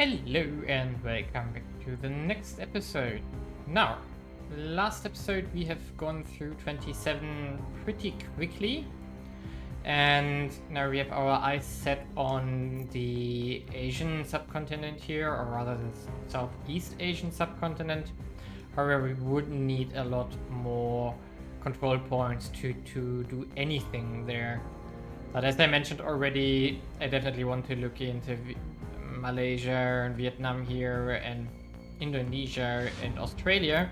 Hello and welcome back to the next episode. Now, last episode we have gone through 27 pretty quickly, and now we have our eyes set on the Asian subcontinent here, or rather the Southeast Asian subcontinent. However, we would need a lot more control points to do anything there. But as I mentioned already, I definitely want to look into Malaysia and Vietnam here and Indonesia and Australia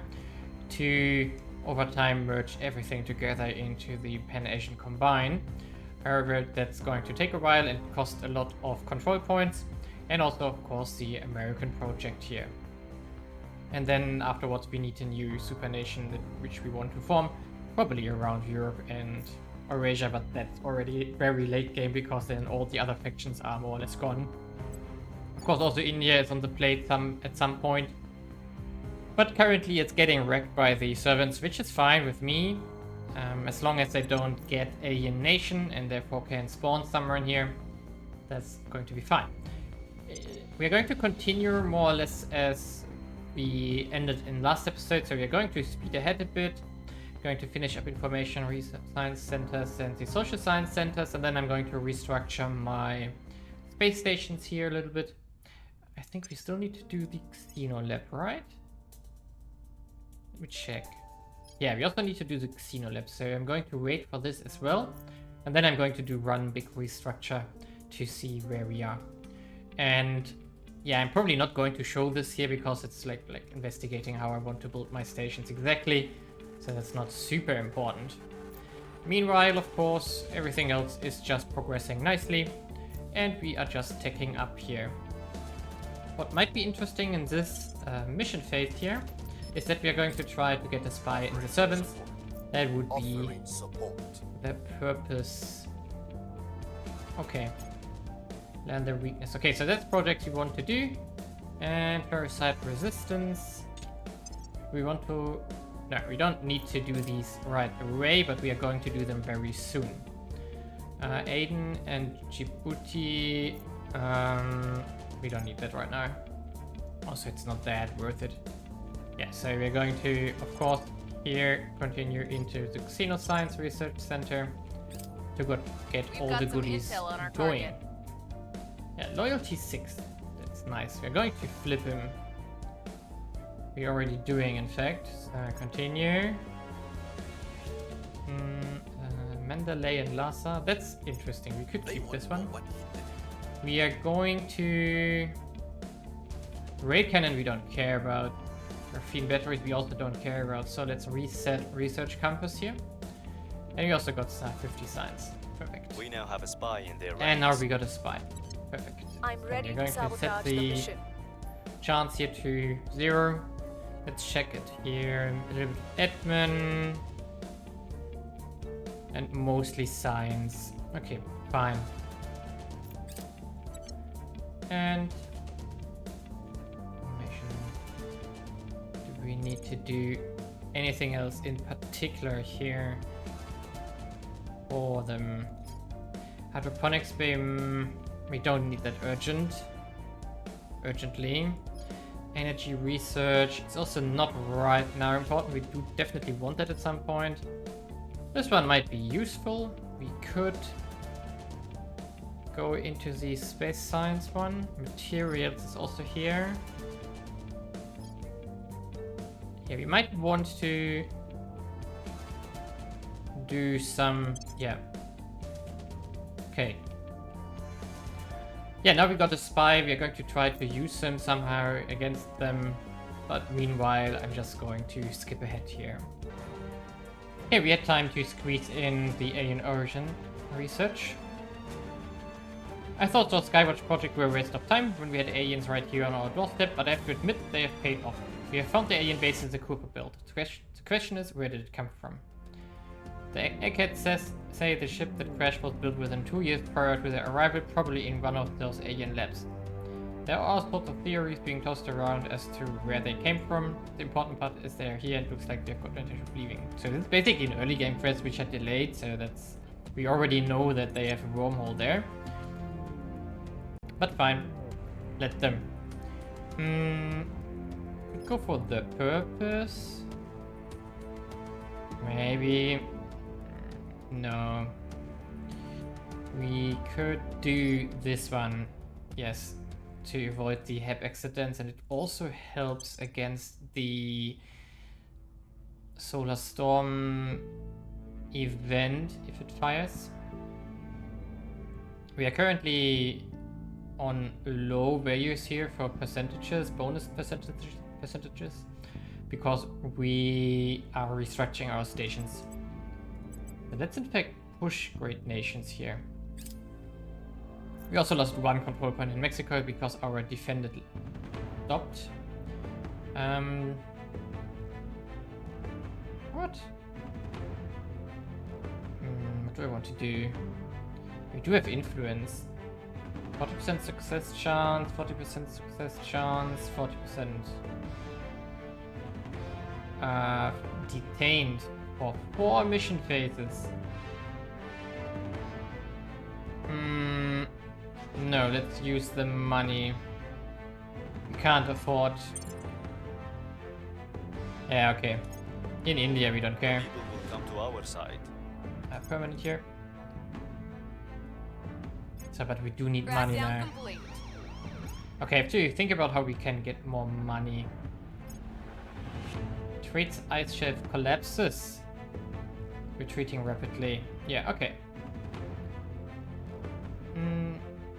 to over time merge everything together into the Pan-Asian Combine. However, that's going to take a while and cost a lot of control points, and also of course the American project here. And then afterwards we need a new supernation which we want to form, probably around Europe and Eurasia, but that's already very late game because then all the other factions are more or less gone. Of course, also India is on the plate at some point. But currently it's getting wrecked by the servants, which is fine with me. As long as they don't get alien nation and therefore can spawn somewhere in here, that's going to be fine. We are going to continue more or less as we ended in last episode. So we are going to speed ahead a bit. Going to finish up information research science centers and the social science centers. And then I'm going to restructure my space stations here a little bit. I think we still need to do the Xeno lab, right? Let me check. Yeah, we also need to do the Xeno lab, so I'm going to wait for this as well. And then I'm going to do one big restructure to see where we are. And yeah, I'm probably not going to show this here because it's like investigating how I want to build my stations exactly. So that's not super important. Meanwhile, of course, everything else is just progressing nicely. And we are just ticking up here. What might be interesting in this mission phase here is that we are going to try to get a spy in the servants. That would be the purpose. Okay. Learn their weakness. Okay, so that's project you want to do. And parasite resistance. We want to... No, we don't need to do these right away, but we are going to do them very soon. Aden and Djibouti. We don't need that right now. Also, it's not that worth it. Yeah, so we're going to, of course, here continue into the Xenoscience Research Center to get all the goodies going. Yeah, loyalty 6. That's nice. We're going to flip him. We're already doing, in fact. Continue. Mandalay and Lhasa. That's interesting. We could keep this one. We are going to... Raid cannon we don't care about. Graphene batteries we also don't care about. So let's reset research campus here. And we also got 50 science. Perfect. We now have a spy in their ranks. And now we got a spy. Perfect. I'm ready to set sabotage the the mission. chance here to 0. Let's check it here. A little bit of admin. And mostly science. Okay, fine. And do we need to do anything else in particular here for them? Hydroponics beam, we don't need that urgently. Energy research, it's also not right now important. We do definitely want that at some point. This one might be useful. We could go into the space science one. Materials is also here. Yeah, we might want to do some... Yeah. Okay. Yeah, now we got a spy. We are going to try to use him somehow against them. But meanwhile, I'm just going to skip ahead here. Okay, we had time to squeeze in the Alien Origin research. I thought the Skywatch project were a waste of time when we had aliens right here on our doorstep, but I have to admit they have paid off. We have found the alien bases the Cooper built. The question is, where did it come from? The eggheads say the ship that crashed was built within 2 years prior to their arrival, probably in one of those alien labs. There are all sorts of theories being tossed around as to where they came from. The important part is they're here and looks like they've got no intention of leaving. So this is basically an early game quest which had delayed, so that's... We already know that they have a wormhole there. But fine. Let them. Could go for the purpose. Maybe. No. We could do this one. Yes. To avoid the HEP accidents, and it also helps against the solar storm event if it fires. We are currently on low values here for percentages, bonus percentages, because we are restructuring our stations. But let's in fact push great nations here. We also lost one control point in Mexico because our defended stopped. What? What do I want to do? We do have influence. 40% success chance, 40% success chance, 40%. Detained for 4 mission phases. No, let's use the money. We can't afford. Yeah, okay. In India, we don't care. People will come to our side. Permanent here. So, but we do need money now. Okay, I have to think about how we can get more money. Trade's ice shelf collapses. Retreating rapidly. Yeah, okay.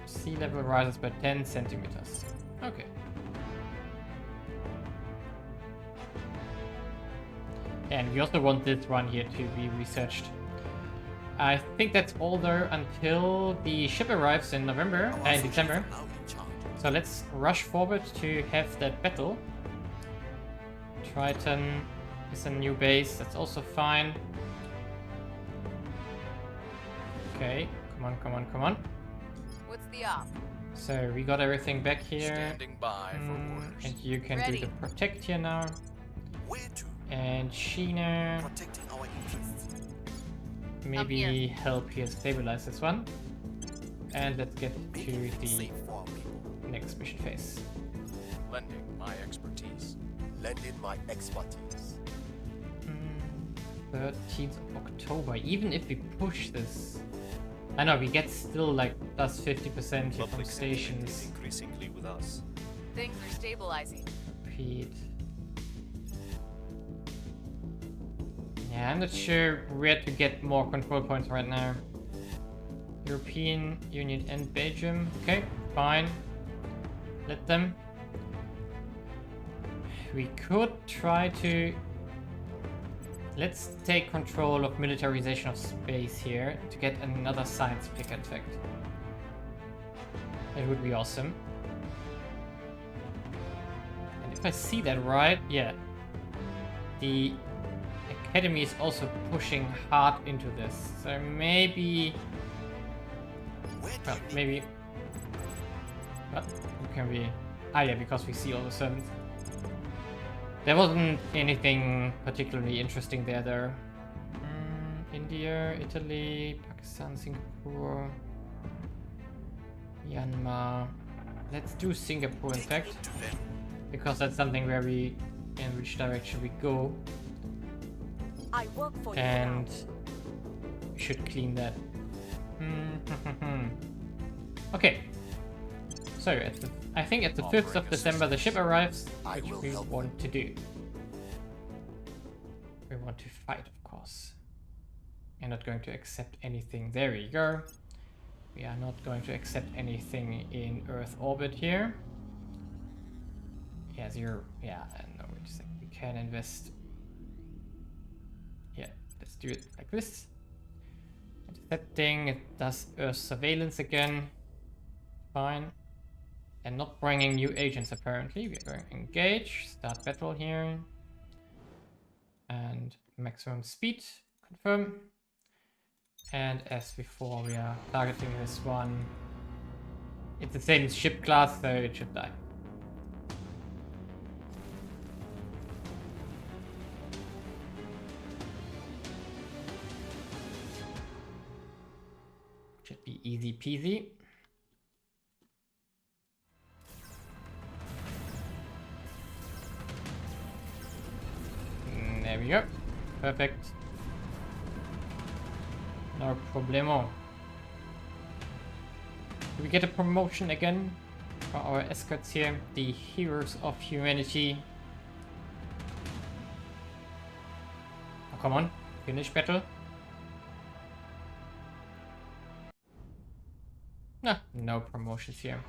Sea level rises by 10 centimeters. Okay. And we also want this one here to be researched. I think that's all there until the ship arrives in December. So let's rush forward to have that battle. Triton is a new base, that's also fine. Okay, come on, come on, come on. What's the op? So we got everything back here. Standing by for orders. And you can Ready. do the protect here now. Where to? And Sheena, Protecting our interests. maybe help here stabilize this one. And let's get to the Safe for our people. next mission phase. Lending my expertise. Lending my expertise. 13th of October. Even if we push this, I know we get still like plus 50% here from Public sentiment is stations. increasingly with us. Things are stabilizing. Repeat. Yeah, I'm not sure where to get more control points right now. European Union and Belgium. Okay, fine. Let them. We could try to... Let's take control of militarization of space here to get another science pick effect. That would be awesome. And if I see that right, yeah. The Academy is also pushing hard into this. So maybe... Well, maybe... What? What can we... Ah yeah, because we see all the servants. There wasn't anything particularly interesting there though. India, Italy, Pakistan, Singapore, Myanmar. Let's do Singapore in fact, because that's something where we, in which direction we go. I work for And we should clean that. Okay. So I think at the 5th of December the ship arrives, which we want to do. We want to fight, of course. We're not going to accept anything. There we go. We are not going to accept anything in Earth orbit here. Yeah, 0. Yeah, no, wait a second. We can invest. Yeah, let's do it like this. Intercepting, it does Earth surveillance again. Fine. And not bringing new agents apparently. We are going to engage, start battle here. And maximum speed, confirm. And as before, we are targeting this one. It's the same ship class, so it should die. Should be easy peasy. we go. Perfect. No problemo. Do we get a promotion again for our escorts here? The heroes of humanity. Oh, come on. Finish battle. Nah, no promotions here.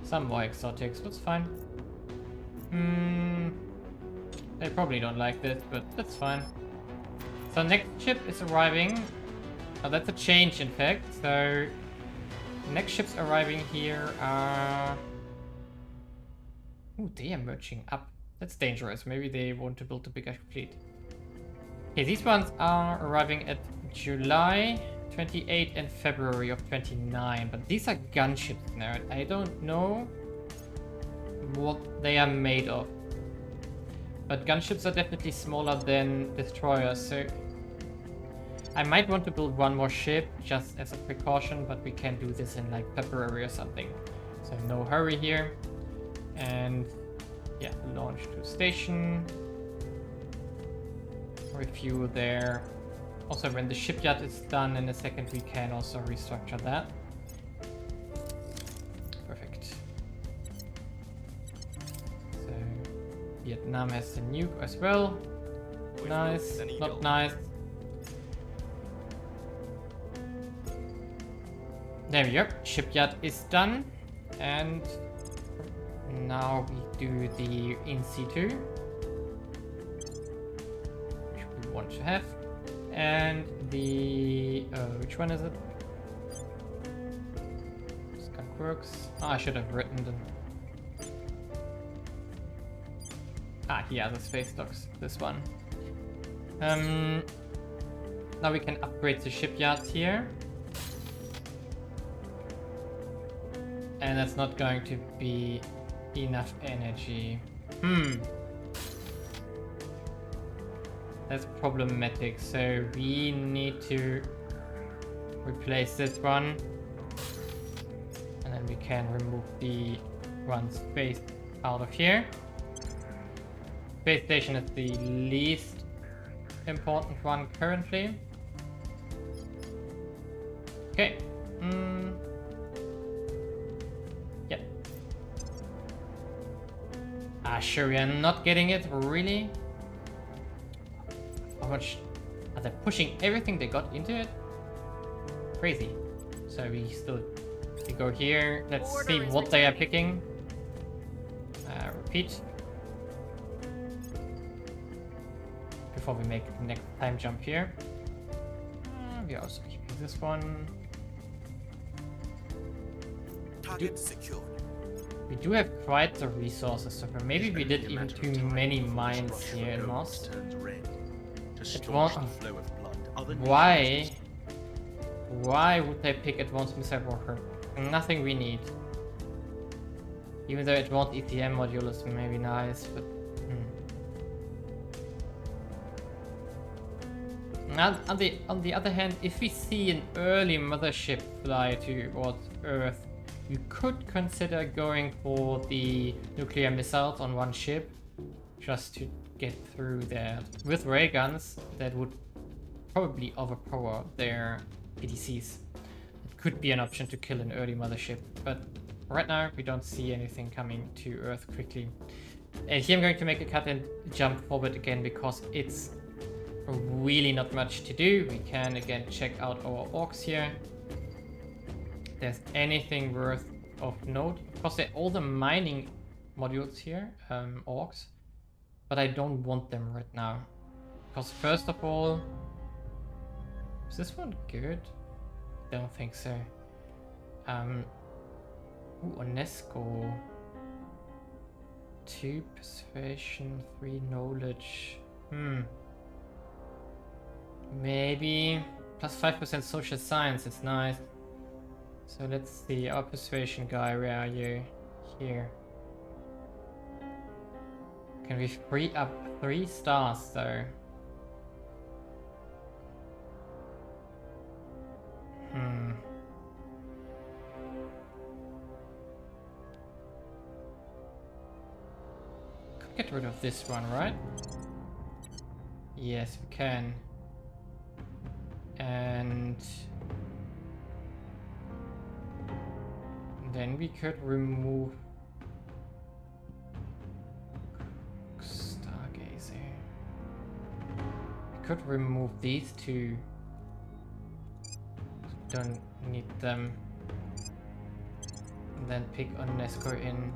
Some more exotics, that's fine. They probably don't like this, but that's fine. So next ship is arriving. Oh, that's a change in fact. So next ships arriving here are... Ooh, they are merging up. That's dangerous. Maybe they want to build a bigger fleet. Okay, these ones are arriving at July 28 and February of 29. But these are gunships now. I don't know what they are made of. But gunships are definitely smaller than destroyers, so I might want to build one more ship just as a precaution, but we can do this in like February or something. So no hurry here. And yeah, launch to station. Refuel there. Also, when the shipyard is done in a second, we can also restructure that. Perfect. So Vietnam has the nuke as well. Nice, not nice. There we go. Shipyard is done. And now we do the in situ, which we want to have. And the... which one is it? Skunk Works. Oh, I should have written them. Ah, yeah, the space docks. This one. Now we can upgrade the shipyards here. And that's not going to be enough energy. That's problematic. So we need to replace this one. And then we can remove the one space out of here. Space station is the least important one currently. Okay. Yep. Ah, sure, we are not getting it, really? How much are they pushing everything they got into it? Crazy. So we go here. Let's see what they are picking. Repeat. Before we make the next time jump here. We are also keeping this one. Target secured. We do have quite the resources, so maybe we did even too many mines here in Moss. Why would they pick advanced missile warfare? Nothing we need. Even though advanced ETM module is maybe nice, but on the other hand, if we see an early mothership fly towards Earth, you could consider going for the nuclear missiles on one ship, just to get through there. With ray guns, that would probably overpower their PDCs. It could be an option to kill an early mothership, but right now we don't see anything coming to Earth quickly. And here I'm going to make a cut and jump forward again because it's really not much to do. We can again check out our orcs here. If there's anything worth of note. Of course, there are all the mining modules here, orcs, but I don't want them right now. Because first of all, is this one good? I don't think so. UNESCO. 2 persuasion, 3 knowledge. Maybe plus 5% social science is nice. So let's see, our persuasion guy, where are you? Here. Can we free up 3 stars though? Could get rid of this one, right? Yes, we can. And then we could remove Stargazer. We could remove these two. Don't need them. And then pick UNESCO in.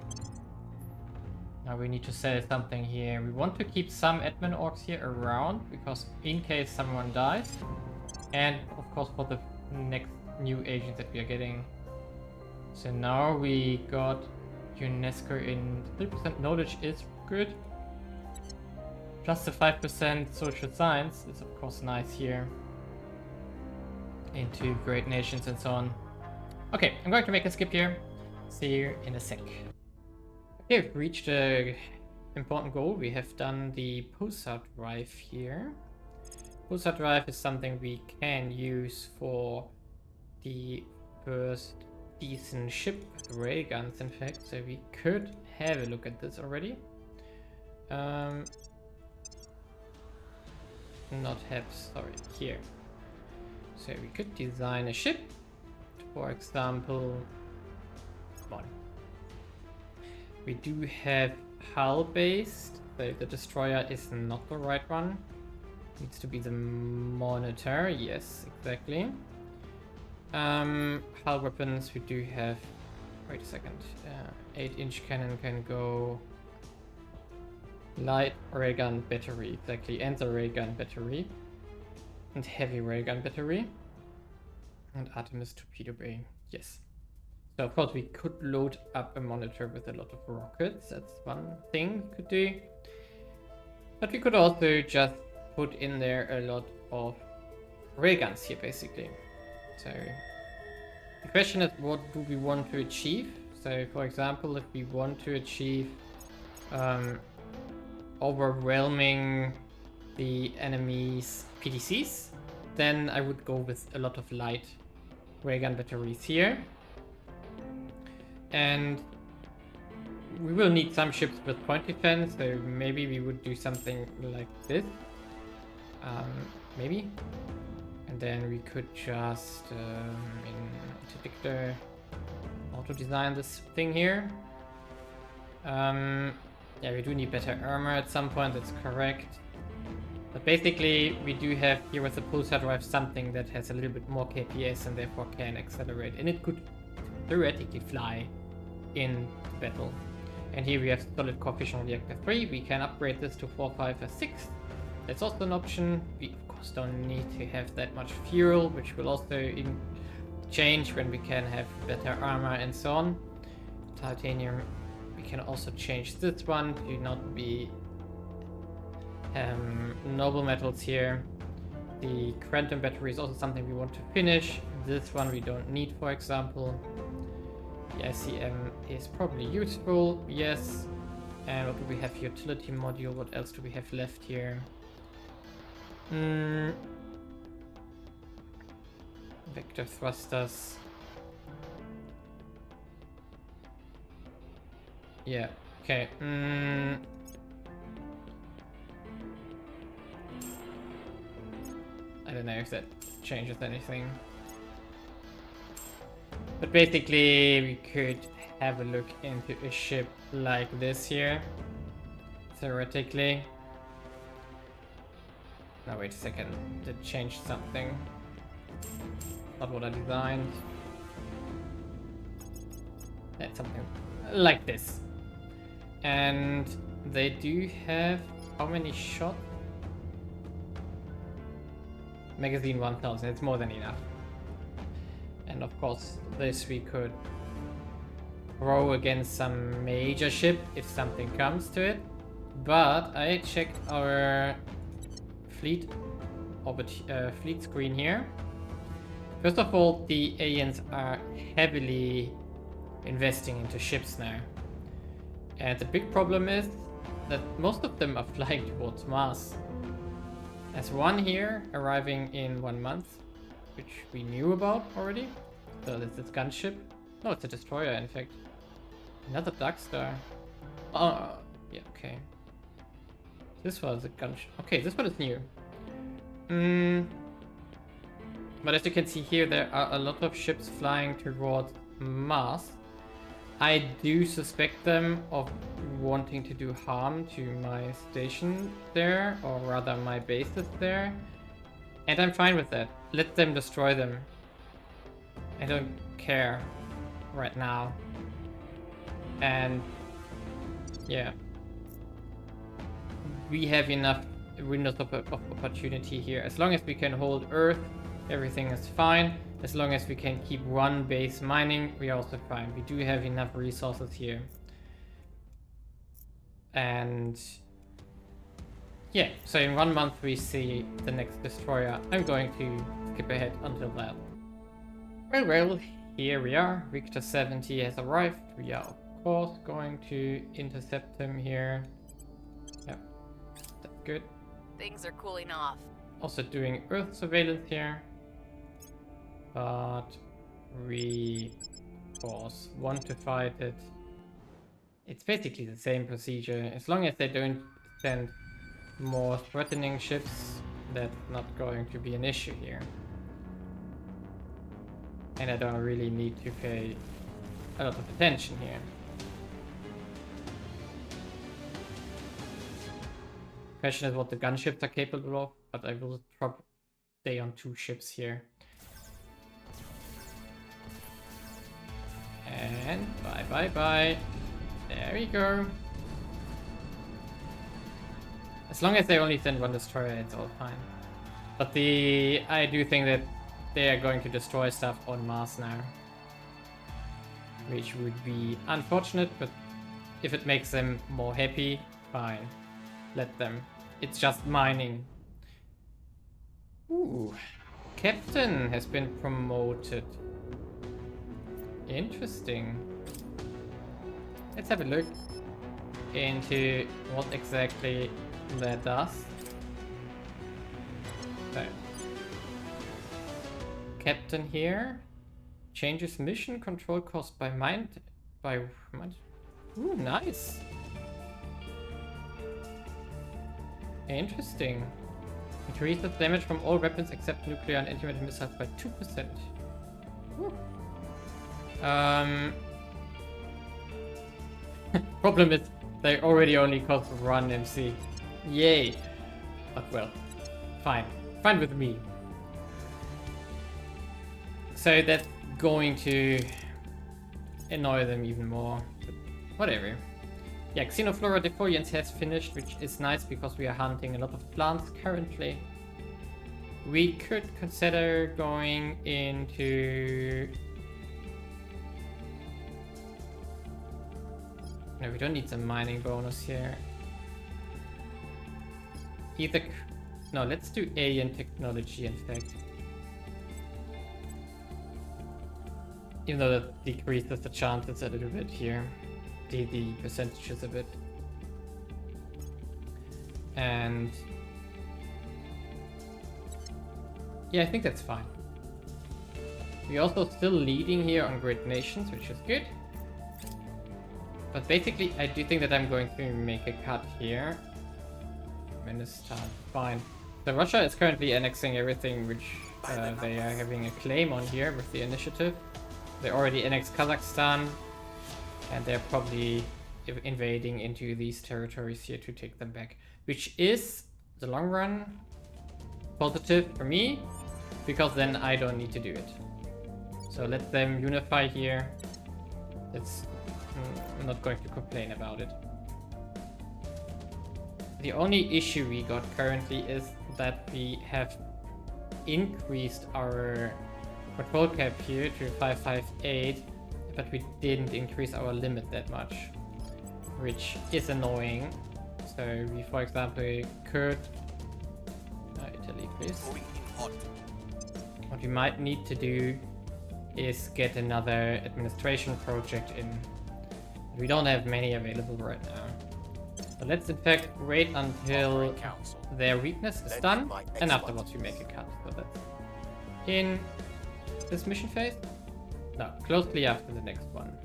Now we need to sell something here. We want to keep some admin orcs here around because in case someone dies. And of course for the next new agents that we are getting. So now we got UNESCO in 3% knowledge is good. Plus the 5% social science is of course nice here. Into great nations and so on. Okay, I'm going to make a skip here. See you in a sec. Okay, we've reached a important goal. We have done the pulsar drive here. Pulsar drive is something we can use for the first decent ship with railguns, in fact. So we could have a look at this already. Not Hebs, sorry, here. So we could design a ship, for example. Come on. We do have hull based, so the destroyer is not the right one. Needs to be the monitor, yes, exactly. Hull weapons, we do have, wait a second, 8-inch cannon can go light raygun battery, exactly, and the raygun battery, and heavy raygun battery, and Artemis torpedo bay, yes. So of course we could load up a monitor with a lot of rockets, that's one thing we could do. But we could also just put in there a lot of railguns here basically. So the question is, what do we want to achieve? So for example, if we want to achieve overwhelming the enemy's PDCs, then I would go with a lot of light raygun batteries here. And we will need some ships with point defense, so maybe we would do something like this. Maybe. And then we could just in Interdictor auto design this thing here. Yeah, we do need better armor at some point, that's correct. But basically, we do have here with the pulsar drive something that has a little bit more KPS and therefore can accelerate. And it could theoretically fly in battle. And here we have solid coefficient reactor 3. We can upgrade this to 4, 5, or 6. That's also an option. We of course don't need to have that much fuel, which will also change when we can have better armor and so on. Titanium, we can also change this one to not be noble metals here. The quantum battery is also something we want to finish. This one we don't need, for example. The ICM is probably useful, yes. And what do we have? Utility module. What else do we have left here? Vector thrusters. Yeah, okay. I don't know if that changes anything. But basically, we could have a look into a ship like this here, theoretically. Now wait a second, did change something. Not what I designed. That's something like this. And they do have how many shots? Magazine 1000, it's more than enough. And of course, this we could throw against some major ship if something comes to it. But I checked our fleet fleet screen here. First of all, the aliens are heavily investing into ships now. And the big problem is that most of them are flying towards Mars. There's one here arriving in 1 month, which we knew about already. So this is gunship. No, it's a destroyer, in fact. Another Dark Star. Oh, yeah, okay. This was a gunship. Okay, this one is new. But as you can see here, there are a lot of ships flying towards Mars. I do suspect them of wanting to do harm to my station there, or rather my bases there. And I'm fine with that. Let them destroy them. I don't care right now. And yeah. We have enough windows of opportunity here. As long as we can hold Earth, everything is fine. As long as we can keep one base mining, we are also fine. We do have enough resources here. And yeah, so in 1 month we see the next destroyer. I'm going to skip ahead until that. Well, here we are. Victor 70 has arrived. We are of course going to intercept him here. Yep, that's good. Things are cooling off. Also doing Earth surveillance here. But we, of course, want to fight it. It's basically the same procedure. As long as they don't send more threatening ships, that's not going to be an issue here. And I don't really need to pay a lot of attention here. Question is what the gunships are capable of, but I will probably stay on 2 ships here. And bye. There we go. As long as they only send 1 destroyer, it's all fine. But I do think that they are going to destroy stuff on Mars now. Which would be unfortunate, but if it makes them more happy, fine. Let them. It's just mining. Ooh. Captain has been promoted. Interesting. Let's have a look into what exactly that does. So, Captain here changes mission control cost by mind. Ooh, nice. Interesting. Increases damage from all weapons except nuclear and antimatter missiles by 2%. Woo. Problem is, they already only cost 1 MC. Yay! But well, fine. Fine with me. So that's going to annoy them even more. But whatever. Yeah, Xenoflora defolians has finished, which is nice because we are hunting a lot of plants currently. We could consider going into... No, we don't need some mining bonus here. Either... No, let's do alien technology in fact. Even though that decreases the chances a little bit here. The percentages a bit. And... yeah, I think that's fine. We're also still leading here on Great Nations, which is good. But basically, I do think that I'm going to make a cut here. Minister, fine. So Russia is currently annexing everything which they are having a claim on here with the initiative. They already annexed Kazakhstan, and they're probably invading into these territories here to take them back. Which is, the long run, positive for me, because then I don't need to do it. So let them unify here. I'm not going to complain about it. The only issue we got currently is that we have increased our control cap here to 558, but we didn't increase our limit that much, which is annoying. So we, for example, could... Italy, please. What we might need to do is get another administration project in. We don't have many available right now. So let's in fact wait until their weakness is done, and afterwards we make a cut. So that's in this mission phase? No, closely after the next one.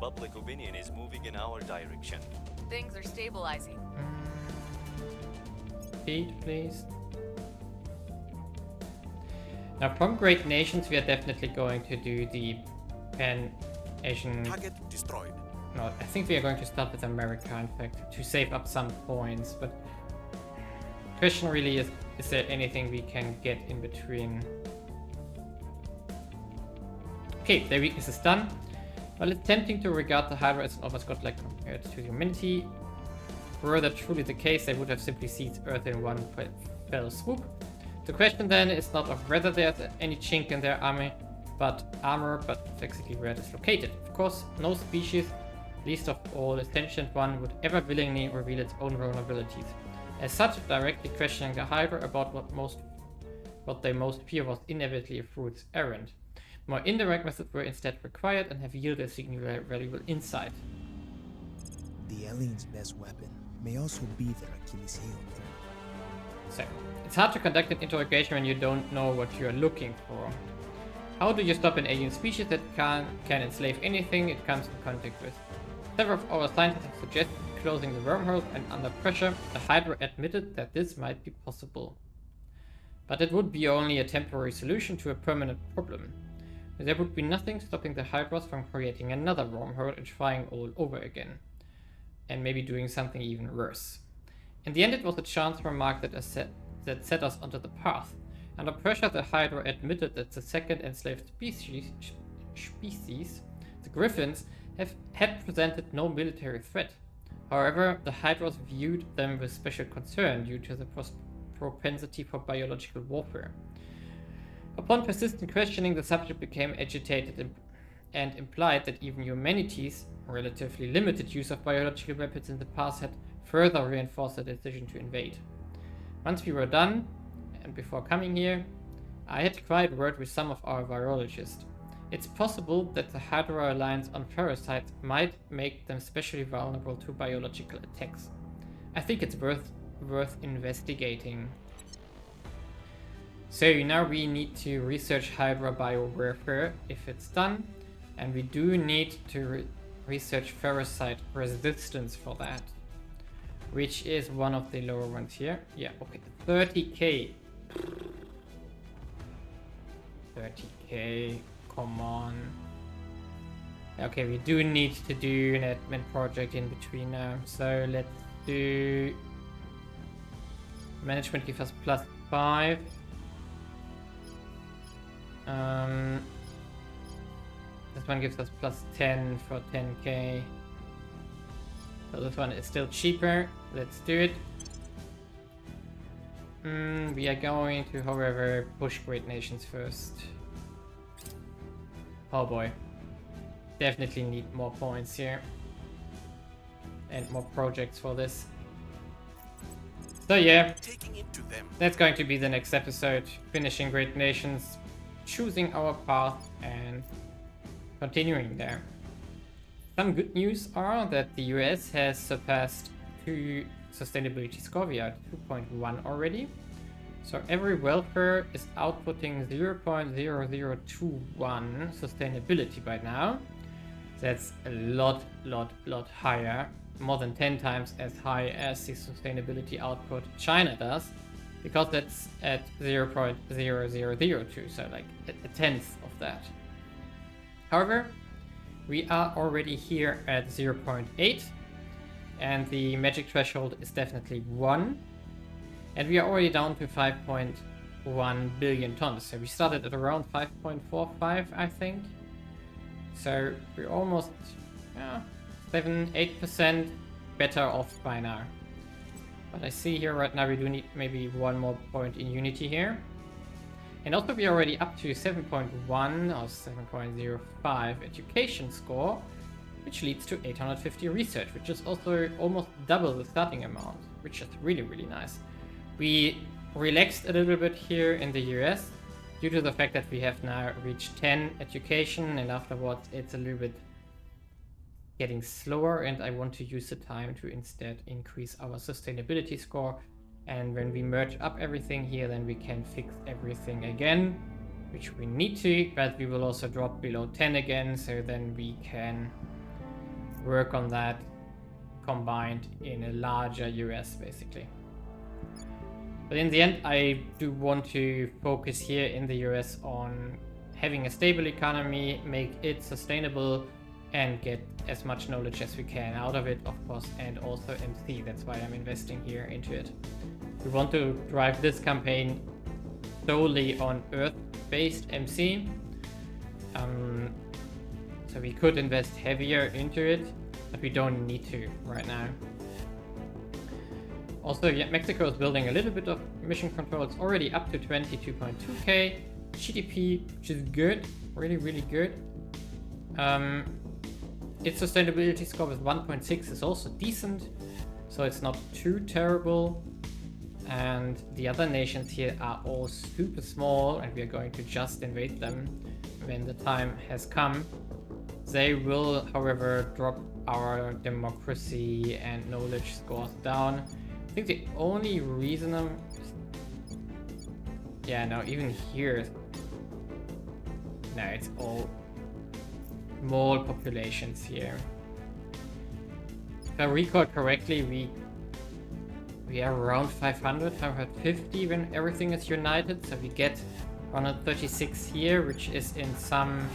public opinion is moving in our direction. Things are stabilizing. Feed, please. Now, from Great Nations, we are definitely going to do the Pan-Asian... Target destroyed. No, I think we are going to start with America, in fact, to save up some points, but... the question really is there anything we can get in between? Okay, their weakness is done. While it's tempting to regard the Hydra as an almost godlike compared to humanity, were that truly the case, they would have simply seized Earth in one fell swoop. The question then is not of whether there's any chink in their armor, but exactly where it is located. Of course, no species, least of all a sentient one, would ever willingly reveal its own vulnerabilities. As such, directly questioning the Hydra about what they most fear was inevitably a fool's errand. More indirect methods were instead required and have yielded a significantly valuable insight. The alien's best weapon may also be their Achilles heel. So, it's hard to conduct an interrogation when you don't know what you are looking for. How do you stop an alien species that can enslave anything it comes in contact with? Several of our scientists have suggested closing the wormhole, and under pressure, the Hydra admitted that this might be possible. But it would be only a temporary solution to a permanent problem. There would be nothing stopping the Hydras from creating another wormhole and trying all over again. And maybe doing something even worse. In the end, it was a chance remark that set us onto the path. Under pressure, the Hydra admitted that the second enslaved species, the Griffins, had presented no military threat. However, the Hydras viewed them with special concern due to the propensity for biological warfare. Upon persistent questioning, the subject became agitated and implied that even humanity's relatively limited use of biological weapons in the past had further reinforced the decision to invade. Once we were done, and before coming here, I had tried word with some of our virologists. It's possible that the Hydra reliance on parasites might make them especially vulnerable to biological attacks. I think it's worth investigating. So now we need to research Hydra biowarfare if it's done, and we do need to research parasite resistance for that, which is one of the lower ones here. Yeah, okay, 30k. 30k, come on. Okay, we do need to do an admin project in between now, so let's do... Management gives us +5. This one gives us +10 for 10k. So this one is still cheaper. Let's do it. We are going to, however, push Great Nations first. Oh boy. Definitely need more points here. And more projects for this. So yeah, Taking it to them. that's going to be the next episode. Finishing Great Nations, choosing our path, and continuing there. Some good news are that the US has surpassed 2 sustainability score. We are at 2.1 already. So every welfare is outputting 0.0021 sustainability by now. That's a lot higher. More than 10 times as high as the sustainability output China does, because that's at 0.0002, so like a tenth of that. However, we are already here at 0.8, and the magic threshold is definitely 1, and we are already down to 5.1 billion tons. So we started at around 5.45, I think. So we're almost 7-8% better off by now. But I see here right now we do need maybe one more point in Unity here. And also we're already up to 7.1 or 7.05 education score, which leads to 850 research, which is also almost double the starting amount, which is really nice. We relaxed a little bit here in the US due to the fact that we have now reached 10 education, and afterwards it's a little bit getting slower, and I want to use the time to instead increase our sustainability score. And when we merge up everything here, then we can fix everything again, which we need to, but we will also drop below 10 again, so then we can work on that combined in a larger US, basically. But in the end, I do want to focus here in the US on having a stable economy, make it sustainable, and get as much knowledge as we can out of it, of course, and also MC. That's why I'm investing here into it. We want to drive this campaign solely on Earth-based MC. So we could invest heavier into it, but we don't need to right now. Also, yeah, Mexico is building a little bit of mission control. It's already up to 22.2k GDP, which is good, really, really good. Its sustainability score with 1.6 is also decent, so it's not too terrible. And the other nations here are all super small, and we are going to just invade them when the time has come. They will, however, drop our democracy and knowledge scores down. I think the only reason yeah, no, even here... No, it's all small populations here. If I recall correctly, we are around 500, 550 when everything is united. So we get 136 here, which is in some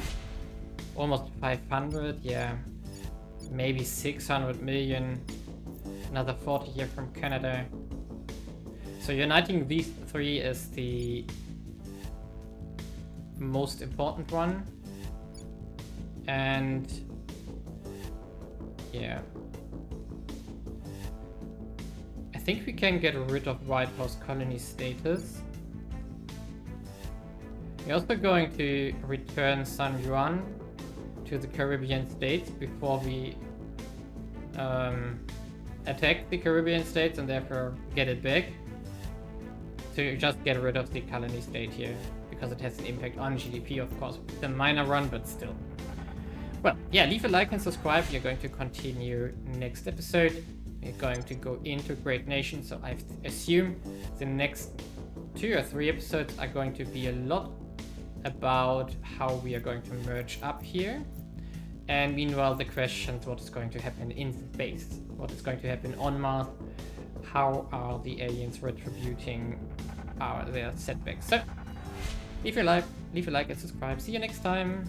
almost 500, yeah, maybe 600 million. Another 40 here from Canada. So uniting these three is the most important one. And yeah, I think we can get rid of White House colony status. We're also going to return San Juan to the Caribbean states before we attack the Caribbean states and therefore get it back. To just get rid of the colony state here, because it has an impact on GDP, of course. It's a minor run, but still. Well, yeah, leave a like and subscribe. We're going to continue next episode. We're going to go into Great Nation, so I assume the next 2 or 3 episodes are going to be a lot about how we are going to merge up here. And meanwhile, the questions, what is going to happen in space? What is going to happen on Mars? How are the aliens retributing their setbacks? So, leave a like and subscribe. See you next time.